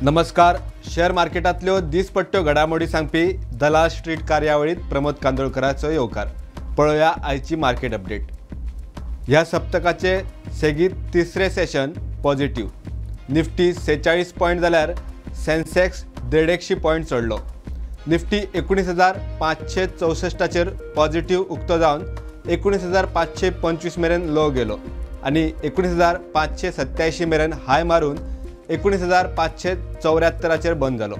नमस्कार. शेअर मार्केटातल्यो दिसपट्ट्यो घडामोडी सांगपी दलाल स्ट्रीट कार्यावळीत प्रमोद कांदोळकराचो येवकार. पळोवया आयची मार्केट अपडेट. ह्या सप्तकाचे सेगीत तिसरे सेशन पॉझिटिव्ह. निफ्टी 46 पॉइंट जाल्यार सेन्सेक्स 150 पॉइंट चढलो. निफ्टी 19,564 चेर पॉझिटिव्ह उक्तो जावन 19,525 मेरेन लो गेलो आणि 19,587 मेरेन हाय मारून 19,574 चेर बंद जालो.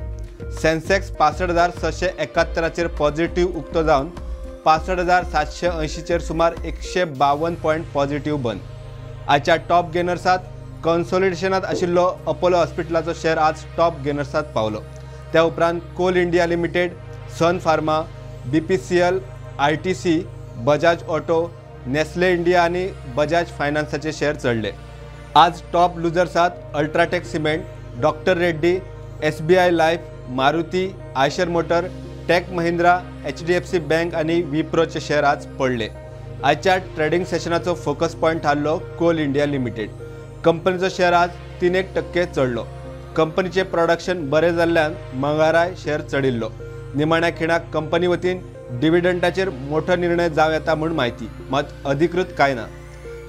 सेन्सेक्स 65,671 चेर पॉझिटिव्ह उक्तो जावन 65,780 चेर सुमार 152 पॉइंट पॉझिटिव्ह बंद. आजच्या टॉप गेनर्सात कन्सोलिडेशनात आशिल्लो अपोलो हॉस्पिटलाचो शेअर आज टॉप गेनर्सात पावलो. त्या उपरांत Coal India limited, Sun Pharma, BPCL, ITC, Bajaj auto, Nestle India आणि बजाज फायनान्सचे शेअर चढले. आज टॉप लुजर्सात UltraTech cement, doctor Reddy, SBI life, Maruti, Eicher motor, tech Mahindra, HDFC bank आणि विप्रोचे शेअर आज पडले. आजच्या ट्रेडिंग सेशनाचो फोकस पॉइंट थारलो कोल इंडिया लिमिटेड. कंपनीचो शेअर आज 3% चढलो. कंपनीचे प्रोडक्शन बरे जाल्ल्यान मंगळाराय शेअर चढिल्लो. निमाण्या खिणाक कंपनी वतीन डिव्हिडंडाचेर मोठो निर्णय जाव येता म्हूण माहिती, मात अधिकृत कांय ना.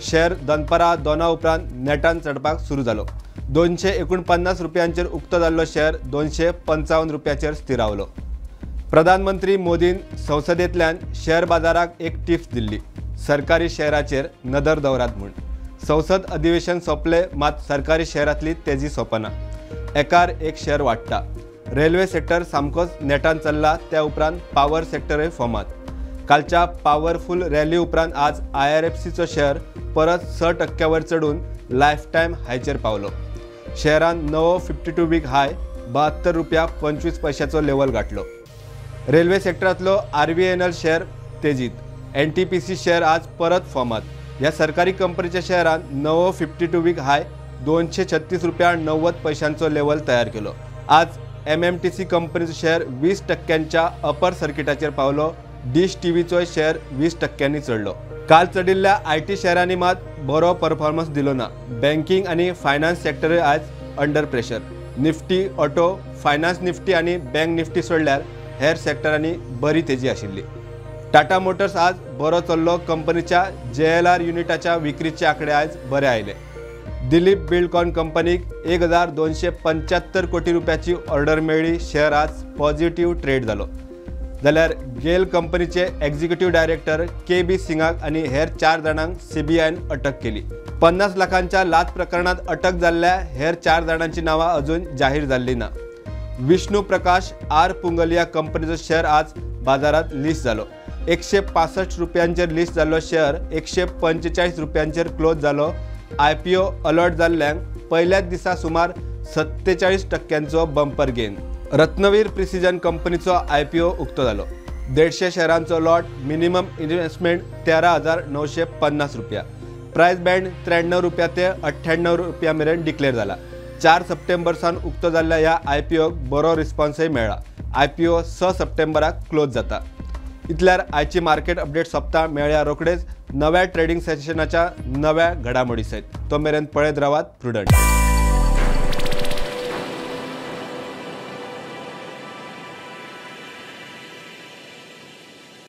शेअर दनपारा 2 उपरांत नेटान चडपाक सुरू जालो. 249 रुपयांचेर उक्तो जाल्लो शेअर 255 रुपयाचेर स्थिरावलो. प्रधानमंत्री मोदीन संसदेंतल्यान शेअर बाजाराक एक टिप्स दिल्ली. सरकारी शेअराचेर नदर दवरात म्हूण. संसद अधिवेशन सोंपले, मात सरकारी शेअरांतली तेजी सोंपना. एकार एक शेअर वाडटा. रेल्वे सेक्टर सामकोच नेटान चल्ला. त्या उपरांत पॉवर सेक्टरय फॉर्मात. कालच्या पॉवरफुल रॅली उपरांत आज IRFCचो शेअर परत 6% वर चढून लायफ टायम हायचेर पावलो. शेअरान नवो 52 वीक हाय 72 रुपया 25 पैशाचो लेवल गाठलो. रेल्वे सेक्टरांतलो RVNL शेअर तेजीत. NTPC शेअर आज परत फॉर्मात. ह्या सरकारी कंपनीच्या शेअरान नवो 52 वीक हाय 236 रुपया 90 पैशांचो लेवल तयार केलो. आज MMTC कंपनीचो शेअर 20% अपर सर्किटाचेर पावलो. डिश टीव्हीचो शेअर 20% चढलो. काल चढिल्ल्या IT शेअरांनी मात बरो परफॉर्मन्स दिलो ना. बँकिंग आणि फायनान्स सेक्टरय आज under pressure. Nifty, auto, finance Nifty आणि बँक निफ्टी सोडल्यार हेर सेक्टरांनी बरी तेजी आशिल्ली. टाटा मोटर्स आज बरो चल्लो. कंपनीच्या JLR युनिटाच्या विक्रीचे आकडे आज बरे आयले. दिलीप बिल्डकॉन कंपनीक 1,275 कोटी रुपयाची ऑर्डर मेळ्ळी. शेअर आज पॉझिटिव्ह ट्रेड जालो. जाल्यार गेल कंपनीचे एक्झिक्युटिव्ह डायरेक्टर KB सिंगाक आणि हेर 4 जाणांक CBIन अटक केली. 50 लाखांच्या लाच प्रकरणात अटक जाल्ल्या हेर 4 जाणांची नावां अजून जाहीर जाल्ली ना. विष्णू प्रकाश R पुंगलिया कंपनीचो शेअर आज बाजारात लिस्ट जालो. 165 रुपयांचेर लिस्ट जाल्लो शेअर 145 रुपयांचेर क्लोज जालो. IPO अलर्ट जाल्ल्यांक पहिल्याच दिसा सुमार 47% बंपर गेन. रत्नवीर प्रिसिजन कंपनीचो IPO उक्तो जालो. 150 शेअरांचो लॉट. मिनिमम इन्व्हेस्टमेंट 13,950 रुपया. प्राइस बँड 93 रुपया ते 98 रुपया मेरेन डिक्लेअर जाला. 4 सप्टेंबरसान उक्तो जाल्ल्या ह्या IPOक बरो रिस्पॉन्सय मेळ्ळा. IPO 6 सप्टेंबराक क्लोज जाता. इतल्यार आयची मार्केट अपडेट सोंपता. मेळ्या रोखडेच नव्या ट्रेडिंग सेशनाच्या नव्या घडामोडी सयत. तो मेरेन पळयत रावात प्रुडंट.